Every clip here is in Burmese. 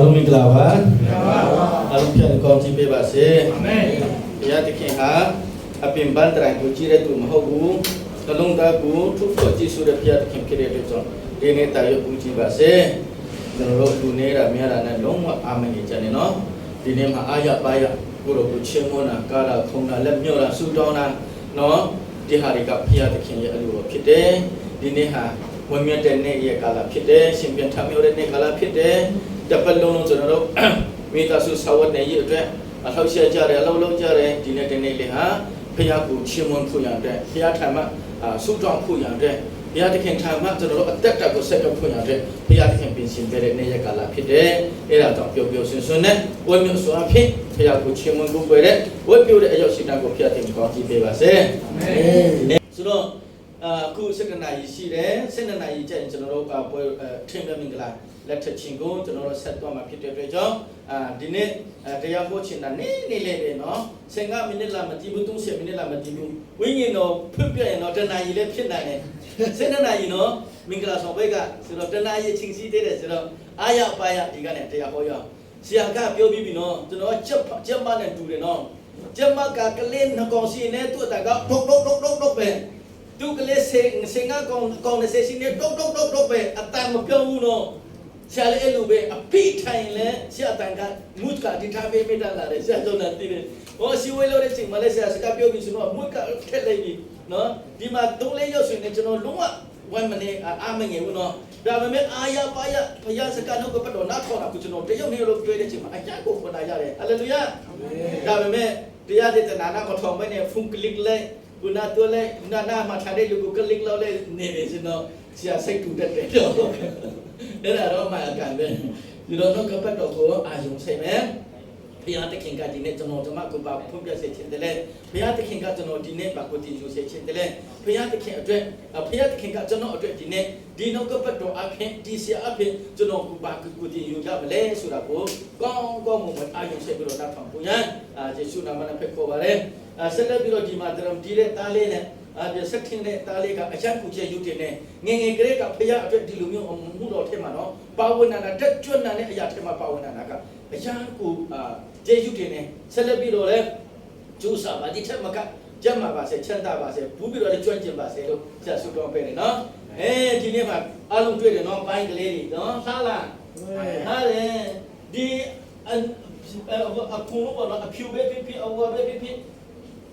လုံးမင်္ဂလာပါအားလုံးပြန်ကောင်းချီးပေးပါစေအာမင်ဘုရားသခင်ဟာအပင်ပန်းတိုင်ကိုကြည့်တဲ့သူမဟုတ်ဘူးနှလုံးသားကိုထုဖို့ကြည့်ဆိုတဲ့ဘုရားသခင်ဖြစ်တဲ့အတွက်ကြောင့်ဒီနေ့တာရုပ်ပူကြည့်ပါစေကျွန်တော်တို့လူနေတာများတာနဲ့လုံးဝအာမင်ကြတယ်နော်ဒီနေ့မှာအာရပါရကိုလိုကိုချင်းမွန်းတာကာလာခုံတာလက်မြော့တာဆူတောင်းတာနော်ဒီဟာတွေကဘုရားသခင်ရဲ့အလိုတော်ဖြစ်တယ်ဒီနေ့ဟာဝမ်းမြတ်တဲ့နေ့ရဲ့ကာလဖြစ်တယ်ရှင်ပြန်ထမြော်တဲ့နေ့ကာလဖြစ်တယ်တပတ်လုံးကျွန်တော်တို့မိသားစုဆောက်တဲ့ရဲ့အတွက်အထောက်ရှက်ကြတယ်အလုံးလုံးကြတယ်ဒီနေ့တနေ့လေးဟာဘုရားကိုချင်းမွန်းဖို့ရတဲ့ဘုရားထံမှာဆူတောင်းဖို့ရတဲ့ဘုရားသခင်ထံမှာကျွန်တော်တို့အသက်တာကိုဆက်ကြဖို့ရတဲ့ဘုရားသခင်ပြင်ဆင်ပေးတဲ့နေ့ရက်ကာလဖြစ်တယ်အဲ့ဒါတော့ပျော်ပျော်ရွှင်ရွှင်နဲ့ဝမ်းမြောက်စွာဖြင့်ဘုရားကိုချင်းမွန်းဖို့တဲ့ဝတ်ပြုတဲ့အရောက်ရှိတာကိုဘုရားသခင်ကောင်းချီးပေးပါစေအာမင်ဆိုတော့အခု7နာရီရှိတယ်7နာရီကျရင်ကျွန်တော်တို့ပွဲထင်ပြမင်္ဂလာလက်ထချင်းကိုကျွန်တော်တို့ဆက်သွားမှာဖြစ်တဲ့အတွက်ကြောင့်ဒီနေ့တရားဟောချင်တာနေ့လေးပဲเนาะ15မိနစ်လာမကြည့်ဘူး30မိနစ်လာမကြည့်ဘူးဝိညာဉ်တော်ဖွင့်ပြရင်တော့တဏှာကြီးလည်းဖြစ်နိုင်တယ်7နာရီเนาะမင်္ဂလာဆောင်ဘက်ကဆိုတော့တဏှာကြီးချင်းစီးသေးတယ်ဆိုတော့အာရပါရဒီကနေ့တရားဟောရအောင်ဆရာကပြောပြီးပြီเนาะကျွန်တော်ကျက်မနဲ့တူတယ်เนาะကျက်မကကလေးနှကောင်စီနဲ့သူ့အတကတော့ပဲသူကလေးစင်ငါကောင်နဲ့စီနဲ့တော့ပဲအတန်မပြောဘူးเนาะဆရာလေးအဲ့လိုပဲအပိထိုင်လဲဆရာတန်ကမုတ်ကဒီထားပေးမိတာလာတယ်ဆရာတို့လည်းသိတယ်ဟောစီဝဲလို့တဲ့ချိန်မှာလဲဆရာစကားပြောပြီးဆိုတော့မုတ်ကထက်လိုက်ပြီနော်ဒီမှာ3-4ရောက်ဆိုရင်ကျွန်တော်လုံးဝ1မိနစ်အာမငယ်ဘူးနော်ဒါပေမဲ့အာရပါရဘုရားစကားတော့ပတ်တော်နားထောင်တာကိုကျွန်တော်တရုတ်နေလို့တွေ့တဲ့ချိန်မှာအကျကိုခေါ်လာရတယ်ဟာလေလုယာဒါပေမဲ့တရားတဲ့နာနာမထောင်မနဲ့ဖုန်ကလစ်လဲခုနတော့လဲနာမှာထားတဲ့လူကိုကလစ်လောက်လဲနေနေစတော့ဆရာစိတ်တူတတ်တယ်တော့အဲ့ဒါတော့မှအကန်ပဲဒီတော့ကပတ်တော်ကိုအာယုံဆိုင်မယ်ဘုရားသခင်ကဒီနေ့ကျွန်တော်ဓမ္မကိုပါဖွင့်ပြစေခြင်းတည်းလေဘုရားသခင်ကကျွန်တော်ဒီနေ့ပါကိုတည်ယူစေခြင်းတည်းလေဘုရားသခင်အတွက်ဘုရားသခင်ကကျွန်တော်အတွက်ဒီနေ့ဒီနောက်ကပတ်တော်အဖြစ်ဒီဆရာအဖြစ်ကျွန်တော်ကိုပါကိုတည်ယူကြမလဲဆိုတာကိုကောင်းကောင်းမွန်အာယုံဆိုင်ပြီးတော့နောက်ထောင်ပုံရယေရှုနာမနဲ့ဖိတ်ခေါ်ပါတယ်ဆက်လက်ပြီးတော့ဒီမှာတရံဒီတဲ့တားလေးနဲ့ပြဆက်ထင်းတဲ့တားလေးကအချမ်းကူချေယူတင်နေငငယ်ကလေးကဖရားအတွက်ဒီလိုမျိုးမှုတော်ထဲမှာနော်ပါဝင်နာတက်ကျွတ်နာတဲ့အရာထဲမှာပါဝင်နာကအချမ်းကူချေယူတင်နေဆက်လက်ပြီးတော့လဲကျူးစာပါဒီထက်မကကြမ်းမှာပါစေချမ်းသာပါစေဘူးပြီးတော့လည်းကျွမ်းကျင်ပါစေလို့ဆက်ဆုတောင်းပေးတယ်နော်ဒီနေ့မှာအားလုံးတွေ့တယ်နော်ပိုင်းကလေးတွေနော်ဟာလားဟာလေဒီအခုဘောနော်အဖြူပဲဖြစ်အဝါပဲဖြစ်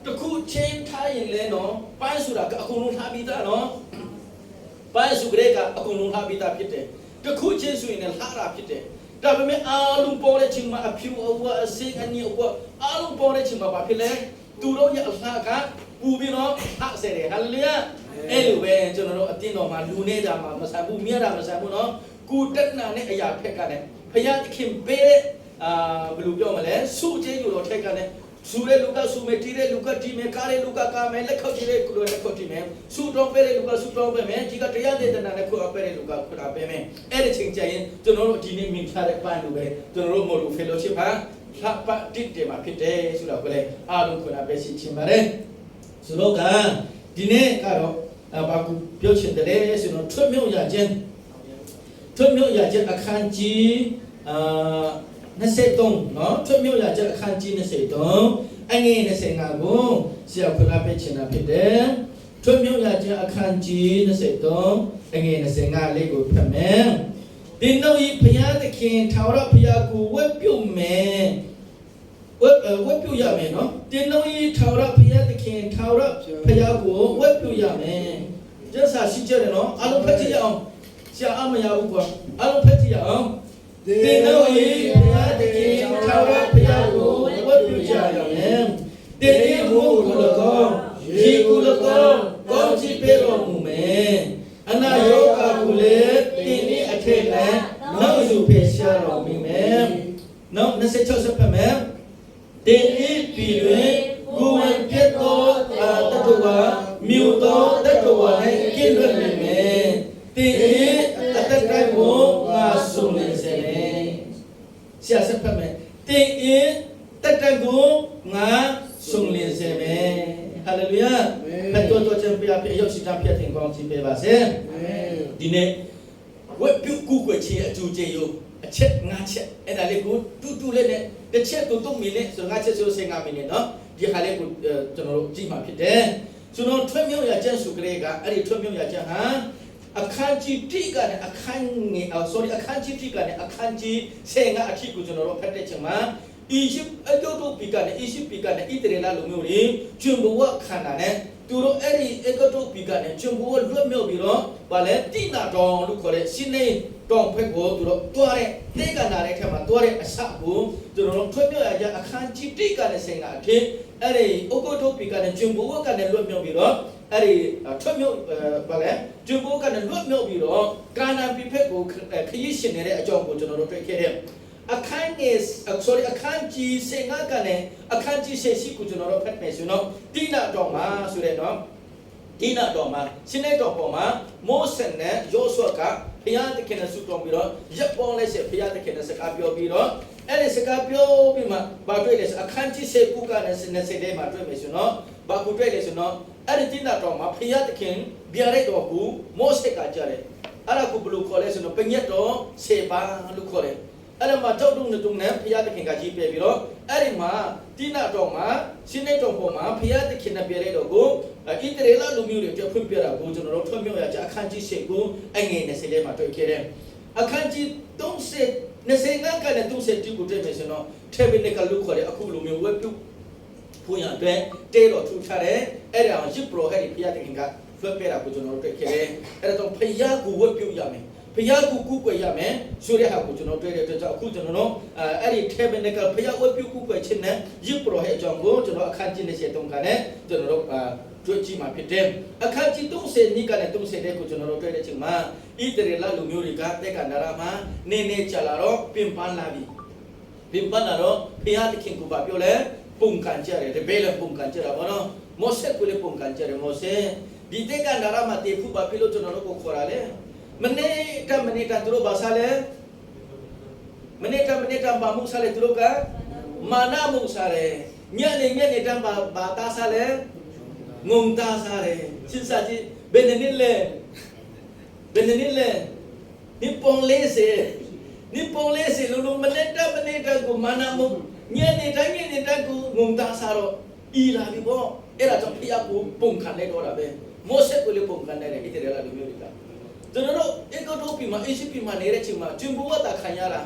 တခုချင်းထားရင်လဲနော်ပိုင်းဆိုတာကအကုန်လုံးထားပြီးသားနော်ပိုင်းစုကလေးကအကုန်လုံးထားပြီးသားဖြစ်တယ်တခုချင်းဆိုရင်လည်းလှတာဖြစ်တယ်ဒါပေမဲ့အားလုံးပေါ်တဲ့ချိန်မှာအဖြူအဝါအစိမ်းအနီအဝါအားလုံးပေါ်တဲ့ချိန်မှာဘာဖြစ်လဲသူတို့ရဲ့အလှကပူပြီးတော့ဟဆဲတယ်ဟာလေလုယာအဲ့လိုပဲကျွန်တော်တို့အတင်းတော်မှာလူနေတာမှာမဆန်ဘူးမြတ်တာမဆန်ဘူးနော်ကုတက်နာနဲ့အရာဖက်ကလည်းဖယားသခင်ပေးတဲ့ဘယ်လိုပြောမလဲစုချင်းယူတော်ထက်ကလည်းဆူရဲလူကဆူမဲတီရဲလူကတီမဲကားရဲလူကကားမဲလက်ခောက်တီရဲကုလိုလက်ခောက်တီမဲဆူတော်ပဲရဲလူကဆူတော်ပဲမဲဒီကတရားဒေသနာနဲ့ခုအပဲရဲလူကခုတာပဲမဲအဲ့ဒီချိန်ကျရင်ကျွန်တော်တို့ဒီနေ့မြင်ချတဲ့ပန်းလိုပဲကျွန်တော်တို့မို့လို့ဖေလိုချစ်ပါလှပတစ်တယ်မှာဖြစ်တယ်ဆိုတော့ကိုလေအားလုံးခုနပဲရှိချင်းပါတယ်ဆိုတော့ကဒီနေ့ကတော့ဘာကူပြောချင်တယ်လဲဆိုတော့ထွတ်မြုံရခြင်းအခန်းကြီး23နော်ထွတ်မြုံရခြင်းအခန်းကြီး23အငယ်25ကိုဆရာခုနပဲချင်တာဖြစ်တယ်ထွတ်မြုံရခြင်းအခန်းကြီး23အငယ်25လေးကိုဖတ်မယ်ဒီနောက်ဤဘုရားသခင်ထာဝရဘုရားကိုဝတ်ပြုမယ်ဝတ်ပြုရမယ်နော်ဒီနောက်ဤထာဝရဘုရားသခင်ထာဝရဘုရားကိုဝတ်ပြုရမယ်ကျက်စာရှိကြတယ်နော်အလုံးဖတ်ကြည့်အောင်ဆရာအမရဘူးကွာအလုံးဖတ်ကြည့်အောင်ဒီနောက်ဤဘုရားသခင်ထာဝရဘုရားကိုဝတ်ပြုကြရမယ်ဒီဤဘုကိုလကောယေကိုလကောကောင်းချီးပေးတော်မူမယ်အနာယောဂကိုလည်းဒီနေ့အထက်နဲ့နောက်စုဖေရှားတော်မူမယ်နောက်26ဆက်ဖတ်မယ်ဒီဤပြည်တွင်ကိုယ်ဝင်ပြတ်သောတတဝါမြို့သောတတဝါနဲ့ကျင့်လွတ်နေမယ်ဒီဤအတတ်တိုင်းကိုငါဆုံးနေစေမယ်ဆရာဆက်ဖတ်မယ်ဒီဤတတ်တိုင်းကိုငါဆုံးနေစေမယ်ဟာလေလုယာဘတ်တော်ချင်ပြပြရောက်ရှိတာပြတင်ကောင်းချီးပေးပါစေဒီနေ့ဝတ်ပြုကူကွယ်ခြင်းအကျိုးကျေးဇူး အချက်9ချက်အဲ့ဒါလေးကိုတူလေးနဲ့တစ်ချက်ကို3မိနစ်ဆို9ချက်ဆို15မိနစ်နော်ဒီခါလေးကိုကျွန်တော်တို့ကြည့်မှဖြစ်တယ်ကျွန်တော်ထွတ်မြောက်ရကျန်စုကလေးကအဲ့ဒီထွတ်မြောက်ရကျန်ဟာအခန်းကြီးတိကနဲ့အခန်းငယ်အခန်းကြီးတိကနဲ့အခန်းကြီး15အထိကိုကျွန်တော်တို့ဖတ်တဲ့ချိန်မှာအီဂျစ်အတိုတိုပီကနဲ့အီဂျစ်ပီကနဲ့ဣသရေလလူမျိုးတွေကျွန်းဘဝခန္ဓာနဲ့သူတို့အဲ့ဒီအတိုပီကနဲ့ကျွန်းဘဝလွတ်မြောက်ပြီးတော့ဗာလဲတိနာတော်လို့ခေါ်တဲ့ရှင်နေတော်ဖက်ကိုသူတို့တွားတဲ့တေကနာတဲ့ထက်မှာတွားတဲ့အစကိုသူတို့ထွတ်မြောက်ရကြအခန်းကြီးတိကနဲ့15အထိအဲ့ဒီအတိုပီကနဲ့ကျွန်းဘဝကနဲ့လွတ်မြောက်ပြီးတော့အဲ့ဒီထွတ်မြောက်ဗာလဲကျွန်းဘဝကနဲ့လွတ်မြောက်ပြီးတော့ကာနာပီဖက်ကိုခရီးရှင်နေတဲ့အကြောင်းကိုကျွန်တော်တို့တွေ့ခဲ့တယ်အခန်းကြီးအခန်းကြီး15ကနေအခန်းကြီး16ကိုကျွန်တော်တို့ဖတ်မယ်ဆိုတော့တိနာတော်မှာဆိုတဲ့နော်တိနာတော်မှာရှင်းတဲ့တော်ပေါ်မှာမောဆက်နဲ့ယောဆွကဘုရားသခင်နဲ့ဆုတောင်းပြီးတော့ရပ်ပေါ်လက်ဆက်ဘုရားသခင်နဲ့စကားပြောပြီးတော့အဲ့ဒီစကားပြောပြီးမှဘာတွေ့လဲဆိုအခန်းကြီး19ကနေ20ထဲမှာတွေ့မယ်ဆိုတော့ဘာကိုတွေ့လဲဆိုတော့အဲ့ဒီတိနာတော်မှာဘုရားသခင်ဗျာဒိတ်တော်ကိုမောဆက်ကကြားတယ်အဲ့ဒါကိုဘယ်လိုခေါ်လဲဆိုတော့ပညတ်တော်7ပါးလို့ခေါ်တယ်အဲ့ဒါမှာတောက်တုံနဲ့ဘုရားသခင်ကကြီးပြပြီးတော့အဲ့ဒီမှာတိနာတော်မှာရှင်းနေတော်ပေါ်မှာဘုရားသခင်နဲ့ပြတဲ့တော်ကိုဣသရေလလူမျိုးတွေကြဖွင့်ပြတာကိုကျွန်တော်တို့ထွတ်မြောက်ရကြအခန်းကြီး7ကိုအငယ်20ထဲမှာတွေ့ခဲ့တယ်အခန်းကြီး25ကနေ30ကိုတွေ့မယ်ဆိုတော့ထေဘိနကလူခေါ်တဲ့အခုလူမျိုးဝက်ပြုဖွင့်ရတဲ့တဲတော်ထူထားတယ်အဲ့ဒါရစ်ပရိုဟက်ဘုရားသခင်ကဖွင့်ပြတာကိုကျွန်တော်တို့တွေ့ခဲ့တယ်အဲ့ဒါတော့ဘုရားကိုဝက်ပြုရမယ်ဘုရားကိုကုကွယ်ရမယ်ဆိုတဲ့ဟာကိုကျွန်တော်တွေ့တဲ့အတွက်ကြောင့်အခုကျွန်တော်တို့အဲ့ဒီ tabernacle ဘုရားဝတ်ပြုကုကွယ်ခြင်းနဲ့ရစ်ပရောဟိတ်အကြောင်းကိုကျွန်တော်အခန်းကြီး23ခန်းနဲ့ကျွန်တော်တို့တွေ့ကြည့်မှာဖြစ်တယ်အခန်းကြီး30နိကနဲ့30တဲ့ကိုကျွန်တော်တို့တွေ့တဲ့အချိန်မှာဣသရေလလူမျိုးတွေကတက်ကန္နာရမှာနေကြလာတော့ပင်ပန်းလာပြီပင်ပန်းလာတော့ဘုရားသခင်ကပြောလဲပုံကန်ကြတယ်ဘယ်လိုပုံကန်ကြတာဘောနော်မောဆက်ကိုလေပုံကန်ကြတယ်မောဆက်ဒီတက်ကန္နာရမှာတေဖူပါပြလို့ကျွန်တော်တို့ကိုခေါ်ရလေမနေ့ကသူတို့ဘာစားလဲမနေ့ကဘာမှုစားလဲသူတို့ကမာနမှုစားတယ်ညနေတန်းဘာသားစားလဲငုံသားစားတယ်ရှင်းစားကြည့်ဘယ်နှစ်လဲဒီပုံလေးစေလုံးမနေ့ကကိုမာနမှုညနေတိုင်းကိုငုံသားစားတော့ဤလာပြီပေါ့အဲ့ဒါကြောင့်ဖျားကိုပုံခံလိုက်တော့တာပဲမောဆက်ကိုလေပုံခံတယ်ဣသရေလလူမျိုးတွေကကျွန်တော်တို့အကတိုပီမှာအရှိပီမှာနေတဲ့ချိန်မှာကျွန်းဘဝတာခံရတ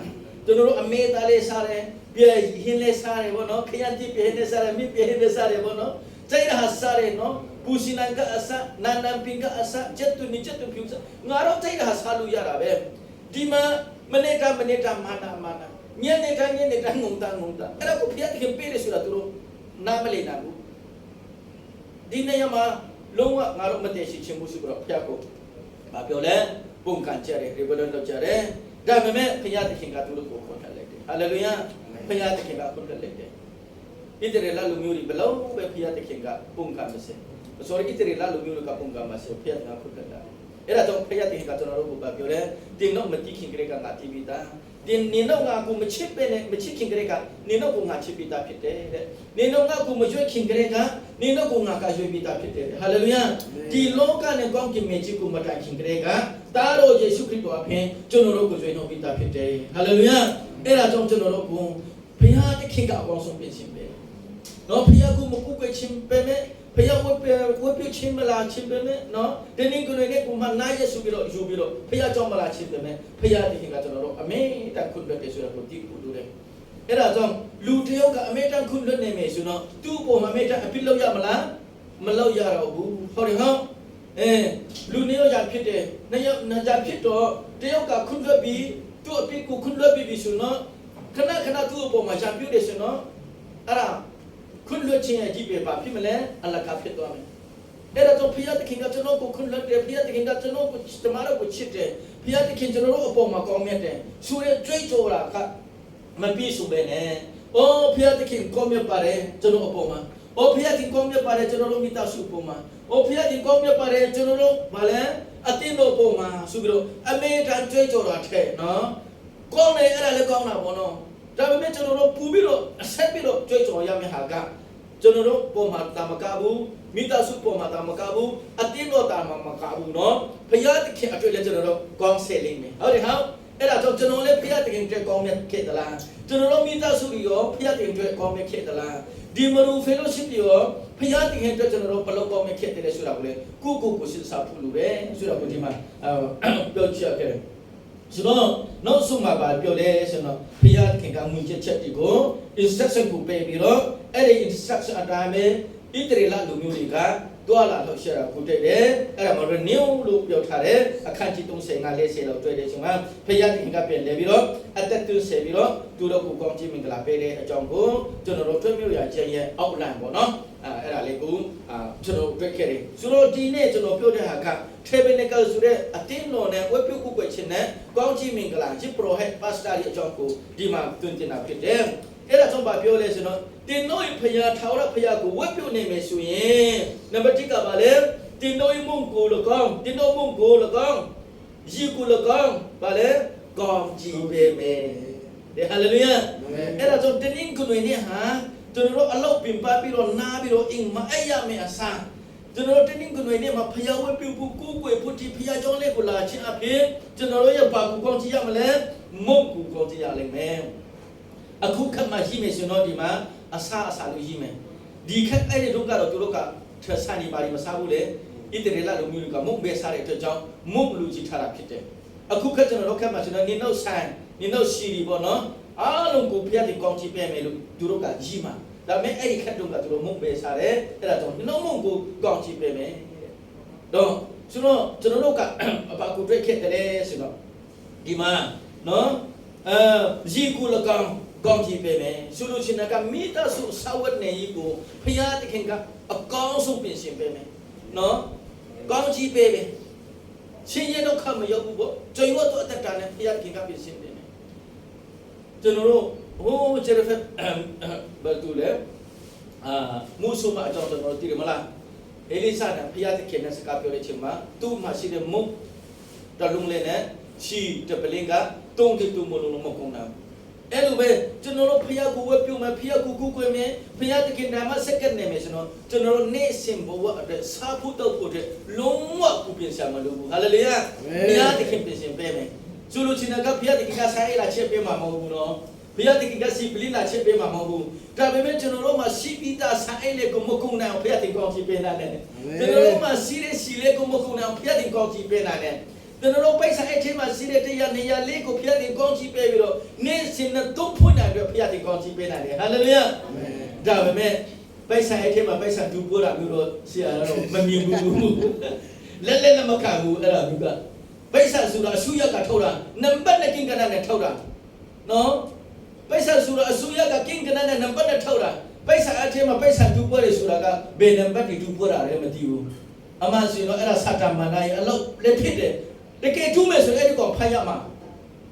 ာကျွန်တော်တို့အမေသားလေးစားတယ်ပြည်ဟင်းလေးစားတယ်ဗောနော်ခရမ်းတိပြည်ဟင်းလေးစားတယ်မိပြည်ဟင်းလေးစားတယ်ဗောနော်ကျိုင်ရဟာစားတယ်နော်ပူစီနန်ကအစနန်နန်ပင်ကအစချက်တူဖြူစငါတို့ကျိုင်ရဟာစားလို့ရတာပဲဒီမှာမနေ့ကမာနာညနေကငုံတာအဲ့ဒါကိုဖျက်ခင်ပေးရဆိုတာသူတို့နားမလည်နိုင်ဘူးဒီနေ့မှာလုံးဝငါတို့မတည့်ရှိချင်းမှုရှိပြီးတော့ဖျက်ကိုဘာပြောလဲပုံကန်ကြတယ် revolution လုပ်ကြတယ်ဒါပေမဲ့ဘုရားသခင်ကသူတို့ကိုခွန်ထလိုက်တယ်ဟာလေလုယာဘုရားသခင်ကခွန်ထလိုက်တယ်ဣသရေလလူမျိုးတွေဘလို့ပဲဘုရားသခင်ကပုံကန်မစင်ဆိုတော့ဣသရေလလူမျိုးတွေကပုံကန်မစင်ဘုရားကခွန်ထလိုက်အဲ့ဒါတော့ဘုရားသခင်ကကျွန်တော်တို့ကိုပြောတယ်တင်တော့မတိခင်ကလေးကငါတိပိတာတင်နေတော့ငါကိုမချစ်ခင်ကလေးကနေတော့ကိုငါချစ်ပိတာဖြစ်တယ်တဲ့နေတော့ငါကိုမရွေးခင်ကလေးကနေတော့ကိုငါကရွေးပိတာဖြစ်တယ်ဟာလေလုယာဒီလောကနဲ့ကောင်းကင်မြေကြီးကိုမတိုင်ခင်ကလေးကတားတော်ယေရှုခရစ်တော်အဖင်ကျွန်တော်တို့ကိုရွေးနှုတ်ပိတာဖြစ်တယ်ဟာလေလုယာအဲ့ဒါကြောင့်ကျွန်တော်တို့ကိုဘုရားသခင်ကအကောင်းဆုံးပြင်ဆင်ပေးနော်ဘုရားကိုမကုကွယ်ခြင်းပဲနဲ့ဘုရားဝတ်ပြုခြင်းမလားခြင်းပဲနဲ့နော်ဒီနေ့ကိုလည်းကိုမနာရစုပြီးတော့ယူပြီးတော့ဘုရားကြောင့်မလားခြင်းပဲနဲ့ဘုရားသခင်ကကျွန်တော်တို့အမေတန်ခွင့်လွှတ်တယ်ဆိုတော့ဒီကိုလိုတယ်အဲ့ဒါကြောင့်လူတယောက်ကအမေတန်ခွင့်လွှတ်နေမယ်ဆိုတော့သူ့ပေါ်မှာအမေတန်အပြစ်လုပ်ရမလားမလုပ်ရတော့ဘူးဟုတ်တယ်ဟုတ်လူနှစ်ယောက်ဖြစ်တယ်နှစ်ယောက်ဖြစ်တော့တယောက်ကခွင့်လွှတ်ပြီးသူ့အပြစ်ကိုခွင့်လွှတ်ပြီးဆိုတော့ခဏသူ့အပေါ်မှာရံပြည့်တယ်ဆိုတော့အဲ့ဒါခွင့်လွှတ်ခြင်းရဲ့ကြီးပဲပါဖြစ်မလဲအလကားဖြစ်သွားမယ်အဲ့ဒါတော့ဘုရားသခင်ကကျွန်တော်ကိုခွင့်လွှတ်တယ်ဘုရားသခင်ကကျွန်တော်ကိုတမန်တော်ကိုချစ်တယ်ဘုရားသခင်ကျွန်တော်တို့အပေါ်မှာကောင်းမြတ်တယ်ဆိုရဲကြွေးကြော်တာကမပြည့်စုံပဲနဲ့အိုးဘုရားသခင်ကောင်းမြတ်ပါတယ်ကျွန်တော်အပေါ်မှာအိုးဘုရားသခင်ကောင်းမြတ်ပါတယ်ကျွန်တော်တို့မိသားစုအပေါ်မှာအိုးဘုရားသခင်ကောင်းမြတ်ပါတယ်ကျွန်တော်တို့ဗာလဲအတင်းတို့အပေါ်မှာဆိုပြီးတော့အမေတန်ကြွေးကြော်တာထဲနော်ကောင်းတယ်အဲ့ဒါလည်းကောင်းတာပေါ့နော်ဒါပေမဲ့ကျွန်တော်တို့ပူပြီးတော့အဆက်ပြီးတော့ကြွေးကြော်ရမယ့်ဟာကကျွန်တော်တို့ပေါ်မှာတာမကဘူးမိသားစုပေါ်မှာတာမကဘူးအတင်းတော့တာမကဘူးเนาะဘုရားသခင်အတွက်လည်းကျွန်တော်တို့ကောင်းဆယ်လိမ့်မယ်ဟုတ်တယ်ဟုတ် အဲ့ဒါကြောင့်ကျွန်တော်လည်းဖျားတခင်အတွက်ကောင်းမြတ်ခဲ့သလားကျွန်တော်တို့မိသားစုတွေရောဖျားတခင်အတွက်ကောင်းမြတ်ခဲ့သလားဒီမရူ fellowship ရောဖျားတခင်အတွက်ကျွန်တော်တို့ဘယ်လိုကောင်းမြတ်ခဲ့တယ်ဆိုတာကိုလေကိုစစ်စားဖို့လိုတယ်ဆိုတာကိုဒီမှာပြောချင်ခဲ့ဆိုတော့နောက်ဆုံးမှာပြောတယ်ဆိုတော့ဖျားတခင်ကငွေချက်ဒီကို instruction ကိုပေးပြီးတော့အဲ့ဒီ instruction အတိုင်းပဲဣသရေလလူမျိုးတွေကတွာလာလို့ရှာတာကိုတွေ့တယ်အဲ့ဒါမှတော့ new လို့ပြောထားတယ်အခန်းကြီး35 40လောက်တွေ့တယ်ဆိုမှဖျားတခင်ကပြန်လဲပြီးတော့အသက်သွင်းဆယ်ပြီးတော့သူတို့ကိုကောင်းချီးမင်္ဂလာပေးတဲ့အကြောင်းကိုကျွန်တော်တို့တွေ့မြရခြင်းရဲ့ outline ပေါ့နော်အဲ့ဒါလေးကိုကျွန်တော်တွေ့ခဲ့တယ်ဆိုတော့ဒီနေ့ကျွန်တော်ပြောတဲ့ဟာက tabernacle ဆိုတဲ့အတင်းတော်နဲ့ဝတ်ပြုတ်ကိုခြင်းနဲ့ကောင်းချီးမင်္ဂလာကြီး prophet pastor ရဲ့အကြောင်းကိုဒီမှာတွင်တင်တာဖြစ်တယ်အဲ့ဒါကြောင့်ပြောလဲဆိုတော့တင်တို့ဖျားထာဝရဖျားကိုဝတ်ပြုတ်နေမယ်ဆိုရင်နံပါတ်1ကပါလေတင်တို့မုံကိုလကောင်းတင်တို့မုံကိုလကောင်းရီကိုလကောင်းပါလေကောင်းကြည့်ပေးမယ်ဟာလေလုယာအဲ့ဒါကြောင့်တင်းကိုနေဟာကျွန်တော်တို့အလောက်ပင်ပါပြီးတော့နားပြီးတော့အင်းမအဲ့ရမယ်အစားကျွန်တော်တို့တင်းကိုနေမှာဖျားဝတ်ပြုတ်ဖို့ကိုယ်ကိုယ်ဖို့ဒီဖျားကြောင်းလေးကိုလာခြင်းအဖြစ်ကျွန်တော်တို့ရဲ့ဘာကိုကောင်းကြည့်ရမလဲမုံကိုကောင်းကြည့်ရလိမ့်မယ်အခုခက်မှရှိမယ်ဆိုတော့ဒီမှာအစားလို့ရှိမယ်ဒီခက်အဲ့ဒီတို့ကတော့သူတို့ကထဆန်နေပါလိမစားဘူးလေဣတရေလလူမျိုးကမုံပဲစားတဲ့အတွက်ကြောင့်မုံလူကြီးထားတာဖြစ်တယ်အခုခက်ကျွန်တော်တို့ခက်မှဆိုတော့နင်းတော့ဆိုင်နင်းတော့ရှီရီပေါ့နော်အားလုံးကိုဖျက်တင်ကောင်းချီးပေးမယ်လို့သူတို့ကကြီးမှာဒါပေမဲ့အဲ့ဒီခက်တို့ကသူတို့မုံပဲစားတယ်အဲ့ဒါကြောင့်နင်းတော့မုံကိုကောင်းချီးပေးမယ်တော့ဆိုတော့ကျွန်တော်တို့ကအပါကိုတွေ့ခဲ့တယ်ဆိုတော့ဒီမှာနော်ရီကူလကောင်ကောင်းချီးပေးမယ်ဆိုလို့ရှိရင်ကမိသားစုစာဝတ်နေကိုဖျားတခင်ကအကောင်းဆုံးပြင်ဆင်ပေးမယ်နော်ကောင်းချီးပေးမယ်ရှင်ရတော့ခမရောက်ဘူးပေါ့ကြွေဝတ်တော့အတ္တနဲ့ဖျားတခင်ကပြင်ဆင်ပေးမယ်ကျွန်တော်တို့ဟိုဂျေရဖက်ဘယ်သူလဲမူဆုမအကြောင်းကျွန်တော်သိတယ်မလားအေလိဆာနဲ့ဖျားတခင်နဲ့စကားပြောတဲ့ချိန်မှာသူ့မှာရှိတဲ့မုတ်တလုံးလေးနဲ့ရှီတပလင်ကတုံးတူမလုံးမကုန်တာအဲ့လိုပဲကျွန်တော်တို့ဖျားကိုဝတ်ပြုမယ်ဖျားကိုကူကွယ်မယ်ဖျားတခင်နာမစက္ကန့်နေမယ်ဆိုတော့ကျွန်တော်တို့နေ့စဉ်ဘဝအတွက်စာဖို့တော့ဖို့တဲ့လုံးဝကူပြင်ဆင်မလို့ဘူးဟာလေလုယာဖျားတခင်ပြင်ဆင်ပေးမယ်ဆိုလို့ချင်းကဖျားတခင်ကဆိုင်လာချက်ပေးမှာမဟုတ်ဘူးနော်ဖျားတခင်ကစီပလင်းလာချက်ပေးမှာမဟုတ်ဘူးဒါပေမဲ့ကျွန်တော်တို့မှာစီပီတာဆိုင်လေကိုမကုန်းနိုင်ဖျားတခင်ကောင်းချီးပေးနိုင်တယ်ကျွန်တော်တို့မှာစီလေကိုမကုန်းနိုင်ဖျားတခင်ကောင်းချီးပေးနိုင်တယ်ကျွန်တော်တို့ပိတ်ဆိုင်အချိန်မှာစီးတဲ့တရားနေရာလေးကိုဖျက်တင်ကောင်းချီးပေးပြီးတော့နေ့စဉ်နဲ့သုံးဖွင့်နိုင်ပြီးဖျက်တင်ကောင်းချီးပေးနိုင်တယ်ဟာလေလုယာဒါပေမဲ့ပိတ်ဆိုင်အချိန်မှာပိတ်ဆိုင်ဒူပိုးတာမျိုးတော့ဆရာတော့မမြင်ဘူးလက်နဲ့မခံဘူးအဲ့ဒါမျိုးကပိတ်ဆိုင်ဆိုတာအဆူရကထုတ်တာနံပါတ်နဲ့ကင်ကနနဲ့ထုတ်တာနော်ပိတ်ဆိုင်ဆိုတာအဆူရကကင်ကနနဲ့နံပါတ်နဲ့ထုတ်တာပိတ်ဆိုင်အချိန်မှာပိတ်ဆိုင်ဒူပိုးတယ်ဆိုတာကဘယ်နံပါတ်ဒူပိုးတာလဲမသိဘူးအမှန်ဆိုရင်တော့အဲ့ဒါစာတမန်တိုင်းအလုပ်လက်ဖြစ်တယ်တကယ်ထူးမယ်ဆိုရင်အဲ့ဒီကောင်ဖတ်ရမှာ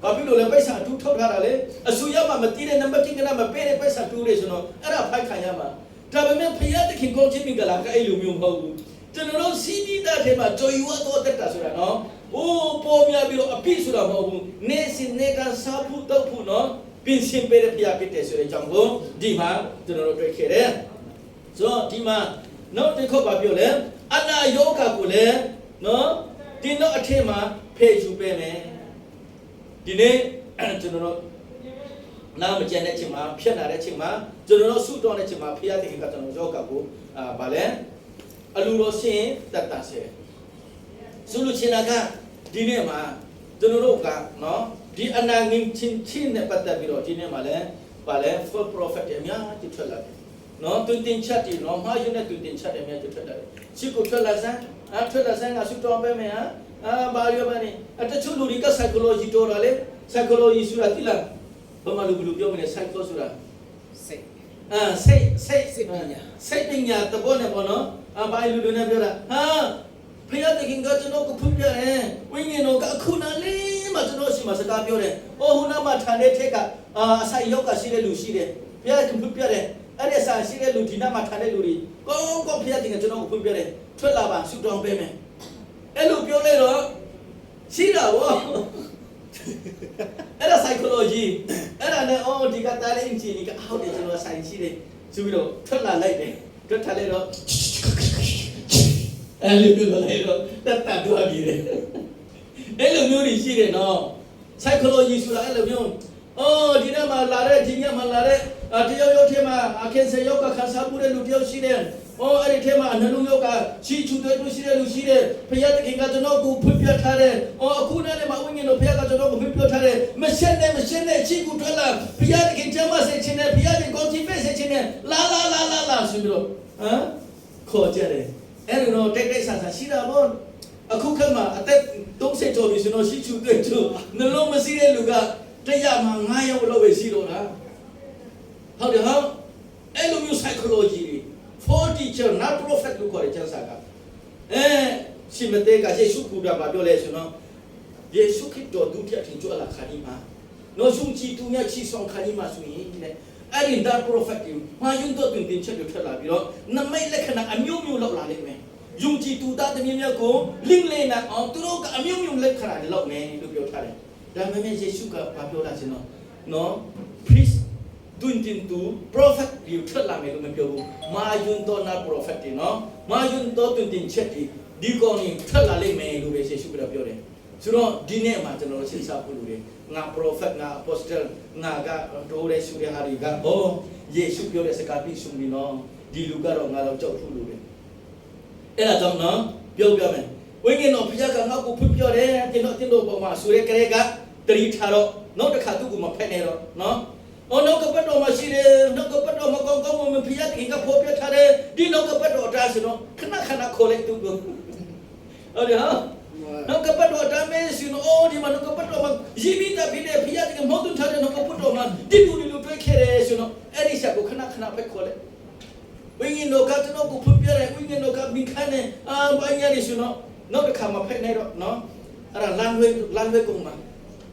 ဘာဖြစ်လို့လဲပိဿာတူထုတ်ထားတာလေအဆူရမှာမတည်တဲ့နံပါတ်ကင်ကနမပေးတဲ့ပိဿာတူလေးဆိုတော့အဲ့ဒါဖိုက်ခံရမှာဒါပေမဲ့ဖျားတခင်ကောင်းခြင်းမင်္ဂလာကအဲ့လိုမျိုးမဟုတ်ဘူးကျွန်တော်တို့စီးပြီးတဲ့ထဲမှာကြွယ်ဝတော့တက်တာဆိုတာနော်အိုးပေါ်များပြီးတော့အပြည့်ဆိုတာမဟုတ်ဘူးနေစဉ်နေကစားဖို့တော့ဖို့နော်ပြင်ဆင်ပေးတဲ့ဖျားဖြစ်တယ်ဆိုတဲ့အကြောင်းကိုဒီမှာကျွန်တော်တို့တွေ့ခဲ့တယ်ဆိုတော့ဒီမှာနောက်တစ်ခုပါပြောလဲအနာယောဂကိုလည်းနော်ဒီတော့အထင်မှာဖေးယူပေးမယ်ဒီနေ့ကျွန်တော်တို့နာမကျန်တဲ့ချိန်မှာဖြတ်လာတဲ့ချိန်မှာကျွန်တော်တို့ဆုတောင်းတဲ့ချိန်မှာဖျားတခင်ကကျွန်တော်ယောဂကိုဗာလဲအလူတော်ရှင်တတ်တာဆဲဆိုလို့ချင်းကဒီနေ့မှာကျွန်တော်တို့ကနော်ဒီအနာငင်းချင်းနဲ့ပတ်သက်ပြီးတော့ဒီနေ့မှာလဲဗာလဲ for prophet အများကြီးထွက်လာတယ်နော်တွင်တင်ချက်တီနော်မှာယူနေတွင်တင်ချက်အများကြီးထွက်လာတယ်ရှိကိုထွက်လာစမ်းထွက်လာစမ်းကဆုတောင်းပေးမယ်ဟာဘာရောပါနေတချို့လူတွေက psychology တော်တာလေ psychology ဆိုတာတိလားဘာမှလူပြောမလဲ psycho ဆိုတာစိတ်စိတ်ပညာတဘောနဲ့ပေါ့နော်ဘာလူတွေနဲ့ပြောတာဟာဖျားတခင်ကကျွန်တော်ကိုဖွင့်ပြတယ်ဝိညာဉ်တော်ကအခုနာလေးမှကျွန်တော်ရှိမှစကားပြောတယ်ဟိုနာမှာထာတဲ့ထက်ကအဆိုင်ရောက်ကရှိတဲ့လူရှိတယ်ဖျားကဖွင့်ပြတယ်အဲ့ဒီဆိုင်ရှိတဲ့လူဒီနာမှာထာတဲ့လူတွေကောင်းဖျားတခင်ကျွန်တော်ကိုဖွင့်ပြတယ်ထွက်လာပါဆုတောင်းပေးမယ်အဲ့လိုပြောလိုက်တော့ရှိတာဗောအဲ့ဒါ psychology အဲ့ဒါနဲ့အော်ဒီကတားလေးအင်ဂျင်ကဟုတ်တယ်ကျွန်တော်ဆိုင်ရှိတယ်ဆိုပြီးတော့ထွက်လာလိုက်တယ်ထွက်ထားလိုက်တော့အဲ့လိုပြောလိုက်တော့တတ်တော့ပြီးတယ်အဲ့လိုမျိုးတွေရှိတယ်နော် psychology ဆိုတာအဲ့လိုမျိုးဒီနေ့မှာလာတဲ့ဒီညမှာလာတဲ့တယောက်ယောက်ထဲမှာအခက်ဆေယောက်ကခန်းစားမှုတဲ့လူတယောက်ရှိတယ်အဲ့ဒီထဲမှာအနှလုံးယောက်ကရှိချူတွေရှိတဲ့လူရှိတယ်ဖခင်တခင်ကကျွန်တော်ကိုဖွင့်ပြထားတယ်အခုနဲ့မှာဝိညာဉ်တော်ဖခင်ကကျွန်တော်ကိုဖွင့်ပြထားတယ်မရှင်းနဲ့ချိကူထွက်လာဖခင်တခင်ကျမ်းမဆက်ခြင်းနဲ့ဖခင်တခင်ကောင်းချီးပေးဆက်ခြင်းနဲ့လာဆိုပြီးတော့ခေါ်ကြတယ်အဲ့ဒီတော့တိတ်ဆန်ရှိတာပေါ့အခုခက်မှာအသက်30ကျော်ပြီဆိုတော့ရှိချူတွေ့သူနှလုံးမရှိတဲ့လူကတရားမှာ9ယောက်လောက်ပဲရှိတော့တာဟုတ်တယ်ဟုတ်အဲ့လိုမျိုး psychology for teacher not prophet လို့ခေါ်တဲ့ကျမ်းစာကရှင်မတဲကယေရှုကိုယ်တော်ပြောလဲဆိုတော့ယေရှုခရစ်တော်ဒုတိယထင်ကြွလာခါဒီမှာနော်ရှုံချီတူမြတ်ချီဆောင်ခါဒီမှာဆိုရင်တဲ့အဲ့ဒီ that prophet ကိုမှာယုံတော့တင်ချက်တွေထွက်လာပြီးတော့နမိတ်လက္ခဏာအမျိုးမျိုးလောက်လာလိမ့်မယ်ယုံကြည်သူသားသမီးများကိုလင်းလေနာအောင်သူတို့ကအမျိုးမျိုးလက္ခဏာတွေလောက်မယ်လို့ပြောထားတယ်ဒါပေမဲ့ယေရှုကပြောတာဆိုတော့နော် please don't into prophet ဒီထွက်လာမယ်လို့မပြောဘူးမာယွန်းတော့ not prophet တွေနော်မာယွန်းတော့တင်ချက်ဒီကောင်ကြီးထွက်လာလိမ့်မယ်လို့ပဲယေရှုကပြောတယ်ဆိုတော့ဒီနေ့မှာကျွန်တော်တို့ရှင်းစားဖို့လိုတယ်ငါ prophet ငါ apostle ငါကတိုးရဲရှုတဲ့ဟာတွေကယေရှုပြောတဲ့စကားပြည့်စုံပြီနော်ဒီလူကတော့ငါတော့ကြောက်ဖို့လိုတယ်အဲ့ဒါကြောင့်နော်ပြောမယ်ဝိညာဉ်တော်ဘုရားကငါ့ကိုဖွင့်ပြတယ်ကျွန်တော်ပေါ်မှာဆိုရဲကလေးကတတိထားတော့နောက်တစ်ခါသူ့ကိုမဖက်နဲ့တော့နော်နောက်ကပတ်တော်မှာရှိတယ်နောက်ကပတ်တော်မှာကောင်းကောင်းမဖျက်ခင်ကဖော်ပြထားတယ်ဒီနောက်ကပတ်တော်အတားဆိုတော့ခဏခေါ်လိုက်သူ့ကိုဟုတ်တယ်ဟာနောက်ကပတ်တော်အတားမဲဆိုတော့ဒီမှာနောက်ကပတ်တော်မှာရည်မိတာဖြစ်တယ်ဖျက်ခင်မောက်တူထားတယ်နောက်ကပတ်တော်မှာဒီလူတွေ့ခဲ့တယ်ဆိုတော့အဲ့ဒီချက်ကိုခဏပဲခေါ်လိုက်ဝိညာဉ်တော်ကကျွန်တော်ကိုဖွင့်ပြတယ်ဝိညာဉ်တော်ကမိခန်းနဲ့ဘာညာလေးဆိုတော့နောက်တစ်ခါမဖက်နဲ့တော့နော်အဲ့ဒါလမ်းလွဲကုန်မှာ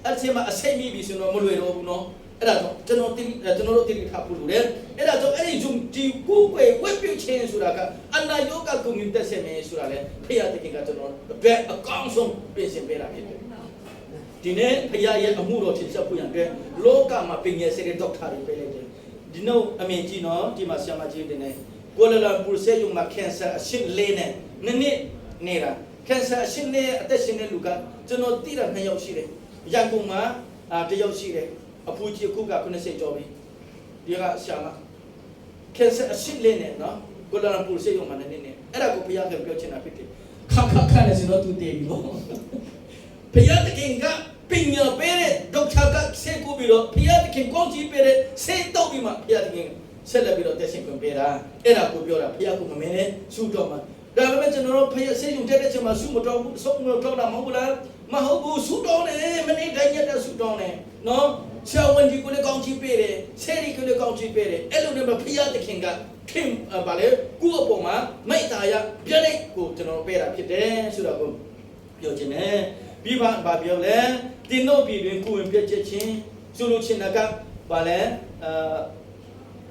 အဲ့ဒီမှာအစိမ့်မိပြီဆိုတော့မလွယ်တော့ဘူးနော်အဲ့ဒါတော့ကျွန်တော်တို့တိထားဖို့လိုတယ်အဲ့ဒါကြောင့်အဲ့ဒီဂျုံဒီကိုယ်ဝက်ပြုတ်ခြင်းဆိုတာကအနာယောဂကွန်မြူနတီဆက်မယ်ဆိုတာလေဖခင်တခင်ကကျွန်တော်အတွက်အကောင်းဆုံးပြင်ဆင်ပေးတာဖြစ်တယ်ဒီနေ့ဖခင်ရဲ့အမှုတော်ထင်ရှားဖို့ရန်အတွက်လောကမှာပညာစေတဲ့ဒေါက်တာတွေပေးလိုက်တယ်ဒီနောက်အမြင်ကြီးနော်ဒီမှာဆရာမကြီးတင်နေကိုလာလာပူဆေယုံမှာကင်ဆာအရှင်းလေးနဲ့နှစ်နေတာကင်ဆာအရှင်းလေးအသက်ရှင်တဲ့လူကကျွန်တော်သိတာ2ယောက်ရှိတယ်ရန်ကုန်မှာ1ယောက်ရှိတယ်အဖိုးကြီးအခုက90ကျော်ပြီဒီကဆရာမကင်ဆာအရှင်းလေးနဲ့နော်ကိုလာလာပူဆေယုံမှာနေအဲ့ဒါကိုဘုရားကပြောချင်တာဖြစ်တယ်ခါနဲ့ဆိုတော့သူတည်ပြီပေါ့ဘုရားတခင်ကပညာပေးတဲ့ဒေါက်တာကဆေးကိုပြီးတော့ဘုရားတခင်ကောင်းကြီးပေးတဲ့ဆေးတော့ပြီးမှဘုရားတခင်ဆက်လက်ပြီးတော့တက်ရှင်ခွင့်ပေးတာအဲ့ဒါကိုပြောတာဘုရားကမမင်းနဲ့ရှုတော့မှာဒါပေမဲ့ကျွန်တော်တို့ဖျက်ဆေးရုံတက်တဲ့ချိန်မှာရှုမတော်ဘူးဆုံးမတော်တာမဟုတ်ဘူးလားမဟုတ်ဘူးရှုတော်တယ်မနေ့တိုင်းရက်ရှုတော်တယ်နော်ဆရာဝန်ကြီးကိုလည်းကောင်းချီးပေးတယ်ဆယ်ရီကိုလည်းကောင်းချီးပေးတယ်အဲ့လိုနဲ့ဘုရားသခင်ကခင်ပါလေကိုယ့်အပေါ်မှာမိတ္တာရပြည့်တဲ့ကိုကျွန်တော်ပေးတာဖြစ်တယ်ဆိုတော့ကိုပြောခြင်းနဲ့ပြီးပါဘာပြောလဲတင်တို့ပြည်တွင်ကိုယ်ဝင်ပြည့်ချက်ချင်းဆိုလိုချင်တာကပါလဲ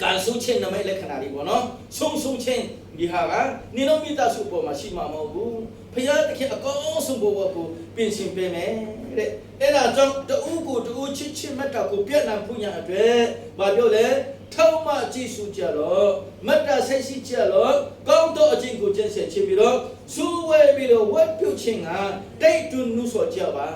การสู้เช่นนำให้เล็กขนาดนี้บ่เนาะสู้เช่นဒီဟာကနေတော့မိသားစုပေါ်မှာရှိမှာမဟုတ်ဘူးဖခင်တခင်အကောင်းဆုံးဘဝကိုပြင်ဆင်ပေးမယ်တဲ့အဲ့ဒါကြောင့်တူကိုတူချစ်မတ်တာကိုပြည့်နံဖို့ညာအတွက်ဘာပြောလဲထောက်မှကြည့်စုကြတော့မတ်တာဆက်ရှိကြတော့ကောင်းသောအကျင့်ကိုကျင့်ဆက်ခြင်းပြီးတော့စူးဝဲပြီးတော့ဝတ်ပြုတ်ခြင်းကတိတ်တွန်းနှုဆိုကြပါ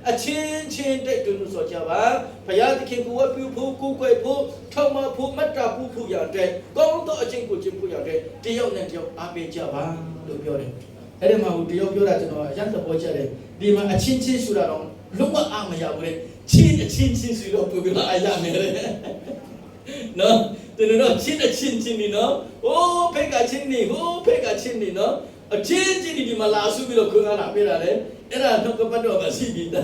အချင်းတိတ်တွန်းနှုဆိုကြပါဘုရားသခင်ကိုဝတ်ပြုဖို့ကိုယ်ွယ်ဖို့ထောက်မှဖို့မတ်တာဖို့ရတဲ့ကောင်းသောအကျင့်ကိုကျင့်ဖို့ရတဲ့တယောက်နဲ့တယောက်အားပေးကြပါလို့ပြောတယ်အဲ့ဒီမှာတယောက်ပြောတာကျွန်တော်အရင်သဘောကျတယ်ဒီမှာအချင်းဆိုတာတော့လုံးဝအားမရဘူးလေချင်းဆိုတော့ပြောပြအားရမယ်လေနော်တကယ်တော့ချင်းနေနော်ဟိုးဖိတ်ကချင်းနေနော်အချင်းဒီမှာလာစုပြီးတော့ခွန်အားလာပေးတာလေအဲ့ဒါတော့ကပတ်တော့မရှိပြီတာ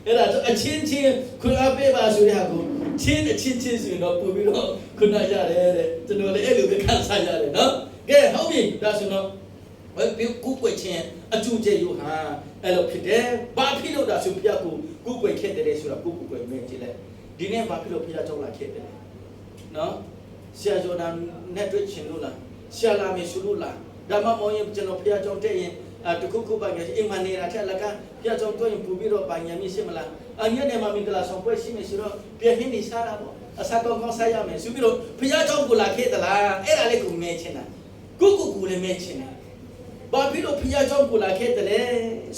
အဲ့ဒါအချင်းခွန်အားပေးပါဆိုတဲ့ဟာကိုချင်းဆိုတော့ပို့ပြီးတော့ခွန်အားရတယ်တဲ့ကျွန်တော်လည်းအဲ့လိုပဲခံစားရတယ်နော်ကဲဟုတ်ပြီဒါဆိုတော့ဘယ်ကုကွယ်ချင်းအကျူကျယူဟာအဲ့လိုဖြစ်တယ်ဘာဖြစ်လို့ဒါဆိုဖျက်ကိုကုကွယ်ခဲ့တယ်ဆိုတာကုကွယ်မင်းကြည့်လိုက်ဒီနေ့ဘာဖြစ်လို့ဖျက်ကြောက်လာခဲ့တယ်နော်ဆရာကျော်နာနဲ့တွေ့ချင်လို့လားဆရာလာမယ်ဆိုလို့လားဒါမှမဟုတ်ရင်ကျွန်တော်ဖျက်ကြောက်တဲ့ရင်တခုပါငယ်အိမ်မနေတာထက်လက်ကဖျက်ကြောက်တော့ရင်ပူပြီးတော့ပါညာမရှိမလားအညနေမှာမင်္ဂလာဆောင်ပွဲရှိမယ်ဆိုတော့ပြဟင်းနေစားတာပေါ့အစားကောင်းစားရမယ်ဆိုပြီးတော့ဖျက်ကြောက်ကိုလာခဲ့သလားအဲ့ဒါလေးကိုမဲချင်တာကိုလည်းမဲချင်တယ်ဘာဖြစ်လို့ဖျက်ကြောက်ကိုလာခဲ့တယ်လဲ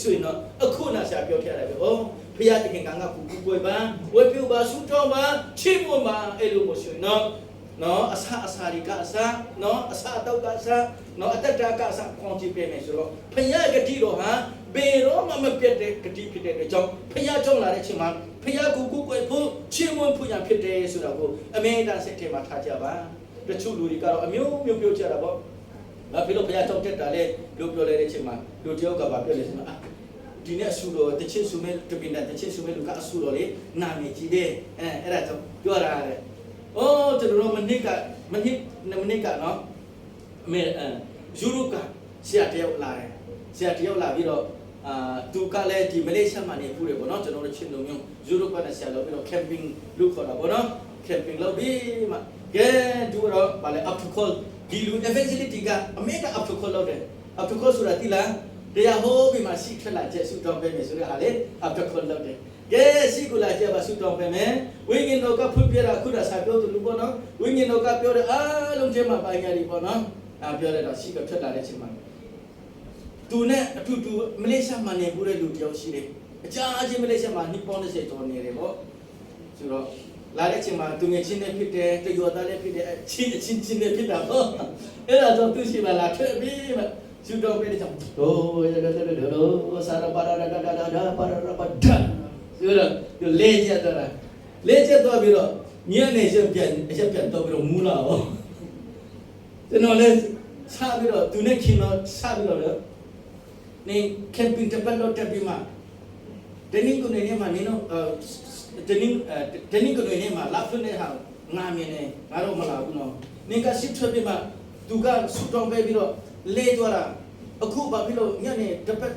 ဆိုရင်တော့အခုနာဆရာပြောခဲ့ရတယ်ဗျ။ဖ ဖျားတခင်ကငါကူကူပွဲပါဝဲပြပါဆူတောင်းပါချစ်မွန်ပါအဲ့လိုမျိုးဆိုရင်နော်အစာရီကအစားနော်အစာတော့ကအစားနော်အတ္တကအစားကောင်းကြည့်ပေးမယ်ဆိုတော့ဖျားဂတိတော်ဟာဘေရောမပြတ်တဲ့ဂတိဖြစ်တဲ့အတွက်ကြောင့်ဖျားကြောင့်လာတဲ့အချိန်မှာဖျားကူကူပွဲဖို့ချစ်မွန်ဖို့ရဖြစ်တယ်ဆိုတော့ကိုအမေတန်စိတ်ထဲမှာထားကြပါတချို့လူတွေကတော့အမျိုးမျိုးပြောကြတာပေါ့ငါဖေလို့ဖျားကြောင့်တက်တာလေလို့ပြောလိုက်တဲ့အချိန်မှာလူတယောက်ကပြောလဲဆိုတော့ဒီနေ့အဆူတော်တချစ်ဆူမဲတပင်တချစ်ဆူမဲလူကအဆူတော်လေနာမည်ကြီးတယ်အဲ့ဒါကြောင့်ပြောတာလေอ๋อကျွန်တော်မနစ်ကနော်အမေယူရိုကဆရာတယောက်လာတယ်ဆရာတယောက်လာပြီးတော့သူကလည်းဒီမလေးရှားမှာနေပူတယ်ပေါ့နော်ကျွန်တော်တို့ချင်းလုံးမျိုးယူရိုကနဲ့ဆရာလုပ်ပြီးတော့ camping လုပ်ခေါ်တာပေါ့နော် camping လုပ်ပြီးမှကဲသူတော့ဗာလေ up to call ဒီလူ evangelist ကအမေက up to call လုပ်တယ် up to call ဆိုတာတိလားတရားဟောပြီးမှရှိထွက်လာချက်ဆူတောင်းပေးမယ်ဆိုတဲ့ဟာလေ up to call လုပ်တယ်ကဲရှိကူလာကြပါဆူတောင်းပေးမယ်ဝိညာဉ်တော်ကဖွင့်ပြတာခုနစာပြောသူလူပေါ့နော်ဝိညာဉ်တော်ကပြောတယ်အားလုံးထဲမှာပိုင်းညာတွေပေါ့နော်ပြောရတော့ရှိကထွက်လာတဲ့ချိန်မှာသူနဲ့အတူတူမလေးရှားမှာနေပူတဲ့လူတယောက်ရှိတယ်အကြာချင်းမလေးရှားမှာနှစ်ပေါင်း20ကျော်နေတယ်ပေါ့ဆိုတော့လာတဲ့ချိန်မှာသူငယ်ချင်းနဲ့ဖြစ်တယ်တယောသားလည်းဖြစ်တယ်ချင်းနဲ့ဖြစ်တာပေါ့အဲ့ဒါတော့သူရှိမှလာထွက်ပြီးမှဆူတောင်းပေးတဲ့ကြောင့်ဒိုးဆာရပါရဒါပါရပါဒဆိုတော့ဒီလေကျက်တော့ပြီးတော့ညနေကျပြန်တော့ပြီးတော့မူးလာတော့ကျွန်တော်လည်းစားပြီးတော့သူနဲ့ခင်တော့စားပြီးတော့နေ camping တပတ်တော့တက်ပြီးမှတနင်္ဂနွေနေ့မှာနေတော့တနင်္ဂနွေနေ့မှာလာဖနေဟာငါမြင်နေငါတော့မလာဘူးနော်နေကရှစ်ထွက်ပြီးမှသူကဆူတောင်းပေးပြီးတော့လေသွားတာအခုဘာဖြစ်လို့ညနေတပတ်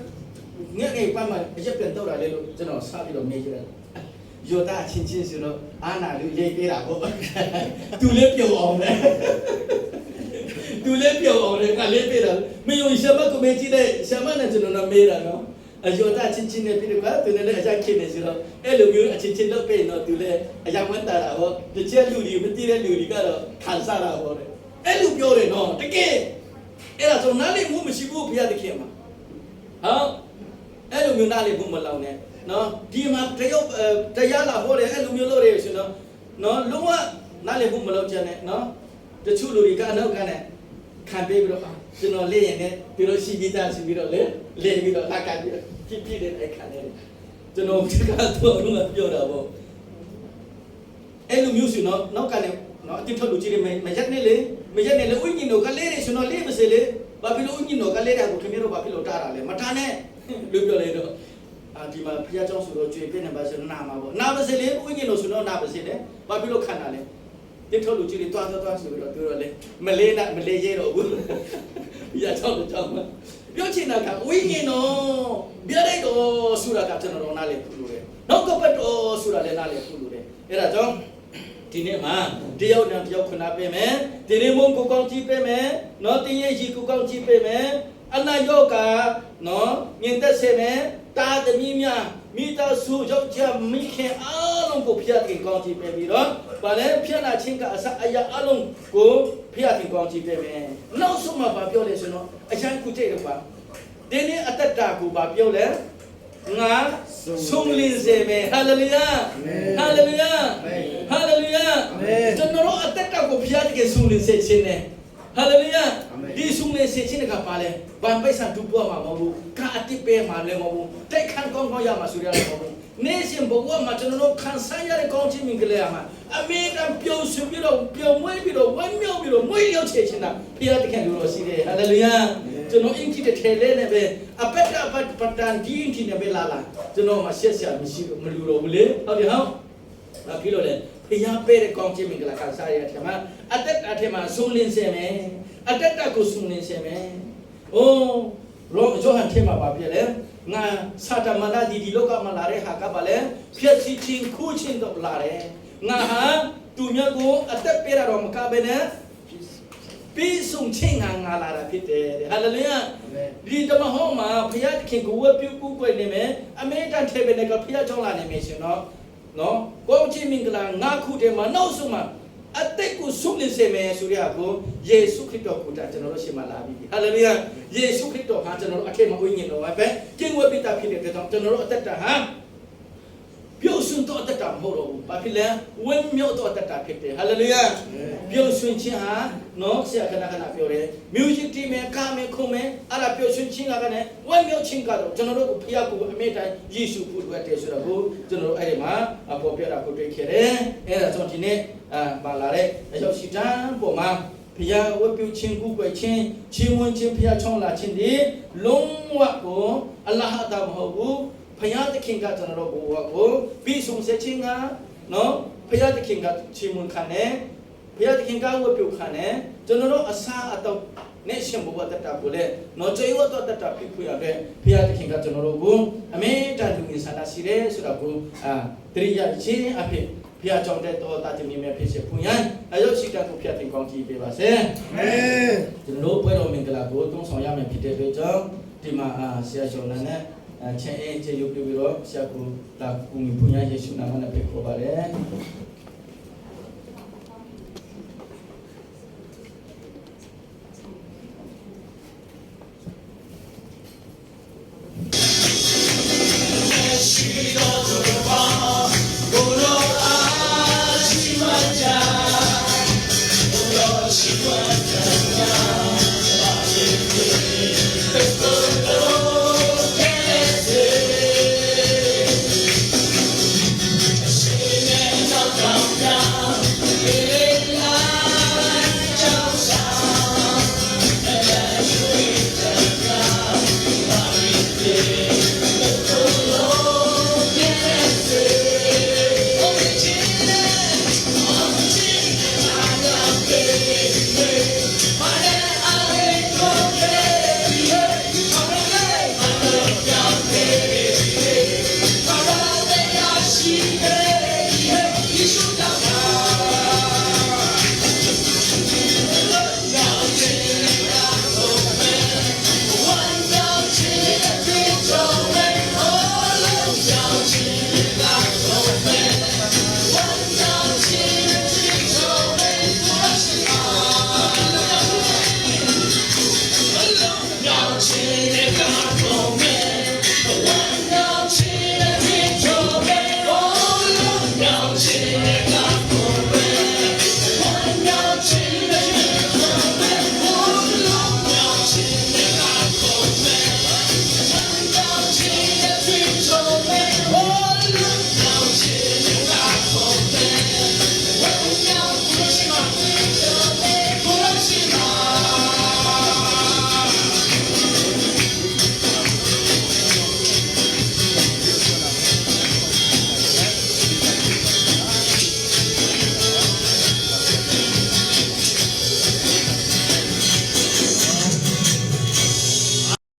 ညနေပတ်မှအရက်ပြန်တော့တာလေလို့ကျွန်တော်စားပြီးတော့မေးကြတယ်ယောတာချင်းဆိုတော့အာနာလူရေးပေးတာပေါ့သူလည်းပြုံအောင်လေကလေးပေးတာမယုံရှမကိုမေးကြည့်တဲ့ရှမနဲ့ကျွန်တော်မေးတာနော်အယောတာချင်းနဲ့ပြီးတော့သူလည်းအကြခင်နေဆိုတော့အဲ့လိုမျိုးအချင်းလုပ်ပေးတော့သူလည်းအယောင်ဝန်းတာပေါ့တချို့လူတွေမသိတဲ့လူတွေကတော့ခံစားတာပေါ့လေအဲ့လိုပြောတယ်နော်တကယ်အဲ့ဒါဆိုနားလေမှုမရှိဘူးဘုရားသခင်မှာဟောအဲ့လိုမျိုးနားလေမှုမလောင်နဲ့နော်ဒီမှာတရားလာဟောတယ်အဲ့လိုမျိုးလို့ရတယ်ဆိုတော့နော်လုံးဝနားလေမှုမလောင်ချင်နဲ့နော်တချို့လူတွေကအနောက်ကနဲ့ခံပေးပြီးတော့ကျွန်တော်လေးရင်နဲ့ပြီးတော့ရှိပြီးသားရှိပြီးတော့လေပြီးတော့လာကပြီးတော့ပြည့်တဲ့အခါနဲ့ကျွန်တော်ကတော့လုံးဝပြောတာပေါ့အဲ့လိုမျိုးဆိုတော့နောက်ကနေနော်အတိထုတ်လူကြီးတွေမရက်နေလေဝိညာဉ်တော်ကလေးတွေဆိုတော့လေးမစလေဘာဖြစ်လို့ဝိညာဉ်တော်ကလေးတဲ့ကိုခင်ဗျားတို့ဘာဖြစ်လို့တားတာလဲမထားနဲ့လို့ပြောလိုက်တော့ဒီမှာဖျားเจ้าဆိုတော့ကြွေပြနေပါဆိုနာမှာပေါ့နာမစလေဝိညာဉ်တော်ဆိုတော့နာမစလေဘာဖြစ်လို့ခံတာလဲတိထုတ်လူကြီးတွေတွားဆိုပြီးတော့ပြောတော့လေမလေးရဲတော့ဘူးဖျားเจ้าတော့ကြောက်မှာပြောချင်တာကဝိညာဉ်တော်ပြတဲ့တော်ဆိုတာကကျွန်တော်နားလေဖူးလို့တယ်နောက်ကပတ်တော်ဆိုတာလည်းနားလေဖူးလို့တယ်အဲ့ဒါကြောင့်ဒီနေ့မှာတယောက်နဲ့တယောက်ခွနာပေးမယ်ဒီနေ့မုံကိုကောင်းကြည့်ပေးမယ်နော်တင်းရဲ့ကြီးကိုကောင်းကြည့်ပေးမယ်အနာယောကနော်မြင်သက်စေမယ်တာသမီးများမိသားစုယောက်ျားမိခင်အားလုံးကိုဖျက်တင်ကောင်းကြည့်ပေးပြီးတော့ဗာလဲဖျက်နာချင်းကအစအရာအလုံးကိုဖျက်တင်ကောင်းကြည့်ပေးမယ်နောက်ဆုံးမှာဗာပြောလဲဆိုတော့အချမ်းခုတိတ်တော့ပါဒီနေ့အတ္တတာကိုဗာပြောလဲငါဆုံးလင်းစေမယ်ဟာလေလုယာကျွန်တော်အတ္တကိုဖျက်တင်ဆုံးလင်းစေခြင်းနဲ့ဟာလေလုယာဒီဆုံးလင်းစေခြင်းကပါလဲဘာပိုက်ဆံတူပွားမှာမဟုတ်ဘူးကာအတိပဲမှာလည်းမဟုတ်ဘူးတိုက်ခန်းကောင်းရမှာဆိုရတယ်မဟုတ်ဘူးနေရှင်ဘဝမှာကျွန်တော်ခံစားရတဲ့ကောင်းခြင်းမင်္ဂလာမှာအမေကပြုံးဆွပြီးတော့ပြုံးမွေးပြီးတော့ဝမ်းမြောက်ပြီးတော့မွေးလျောက်ချေခြင်းတာဘုရားသခင်လိုတော်ရှိတယ်ဟာလေလုယာကျွန်တော်အင်ဂျီတဲ့ထဲလဲနဲ့ပဲအပက်တာပတ်တန်ဒီအင်ဂျီနဲ့ပဲလာကျွန်တော်မှဆက်ဆရာမရှိမလူတော့ဘူးလေဟုတ်တယ်ဟောဘာဖြစ်လို့လဲဘုရားပေးတဲ့ကောင်းခြင်းမင်္ဂလာခံစားရတဲ့မှာအသက်အထက်မှာဆုံးလင်းစေမယ်အတက်ကိုဆုံးလင်းစေမယ်အိုးရောဂျိုဟန်ထဲမှာပါပြလဲငါစာတမလာဒီလောကမှာလာတဲ့ဟာကပါလဲဖြည့်ချင်းခုချင်းတော့လာတယ်ငါဟာသူမျိုးကိုအသက်ပေးရတော့မကဘဲနဲ့ပြီးဆုံးချင်းငါလာတာဖြစ်တယ်ဟာလေလုယာဒီတမဟောမှာဘုရားသခင်ကိုဝတ်ပြုပွေနေမယ်အမေတန်ထဲပဲနဲ့ကဘုရားကြောင်းလာနေမယ်ရှင်နော်ကောင်းချီးမင်္ဂလာငါခုတည်းမှာနောက်ဆုံးမှာအသက်ကိုဆုလင်းစေမယ်ဆိုရကိုယေရှုခရစ်တော်ကိုကျွန်တော်တို့ရှင်းမလာပြီဟာလေလုယာယေရှုခရစ်တော်ဟာကျွန်တော်တို့အထက်မှာဝိညာဉ်တော်ပဲကျင့်ဝတ်ပိတာဖြစ်တဲ့အတွက်ကျွန်တော်တို့အသက်တာဟာ ပြုတ်ဆွင့်တော့တတ်တာမဟုတ်တော့ဘူးဘာဖြစ်လဲဝင်းမြော့တော့တတ်တာဖြစ်တယ်ဟာလေလုယာပြုတ်ဆွင့်ခြင်းဟာနော်ဆရာခဏခဏပြောတယ် music team နဲ့ကားမယ်ခုံမယ်အဲ့ဒါပြုတ်ဆွင့်ခြင်းကလည်းဝင်းမြော့ခြင်းကတော့ကျွန်တော်တို့ဖခင်ကိုအမေတိုင်းယေရှုကိုတွေ့တယ်ဆိုတော့ကျွန်တော်တို့အဲ့ဒီမှာပေါ်ပြတာကိုတွေ့ခဲ့တယ်အဲ့ဒါဆိုဒီနေ့ပါလာတဲ့အရောက်ရှိတန်းပေါ်မှာဖခင်ဝတ်ပြုခြင်းကူးကွယ်ခြင်းချင်းဝင်ခြင်းဖခင်ချောင်းလာခြင်းဒီလုံးဝကိုအလ္လာဟ်တာမဟုတ်ဘူးဖခင်သခင်ကကျွန်တော်တို့ကိုပြီးဆုံးစေခြင်းကနော်ဖခင်သခင်ကချင်းဝင်ခံတယ်ဖခင်သခင်ကဝတ်ပြုခံတယ်ကျွန်တော်တို့အစားအတော့နေရှင်ဘဝတတကိုလေနော်ကျေဝတ်တတဖြစ်ခွရတဲ့ဖခင်သခင်ကကျွန်တော်တို့ကိုအမေတန်သူဆန္ဒရှိတယ်ဆိုတော့ကိုတရိယာချင်းအဖြစ်ဖခင်ကြောင့်တဲ့တော်တာတမီမဲ့ဖြစ်စေဖွင့်ရန်အယုတ်ရှိတဲ့ကိုဖခင်တင်ကောင်းကြည့်ပေးပါစေအာမင်ကျွန်တော်တို့ပွဲတော်မင်္ဂလာကိုတုံးဆောင်ရမယ်ဖြစ်တဲ့အတွက်ကြောင့်ဒီမှာဆရာကျော်လန်နဲ့ချင်းအေးကျေယူပြီးတော့ဆရာကိုလာကူမီဖွင့်ရယေရှုနာမနဲ့ဖိတ်ခေါ်ပါတယ်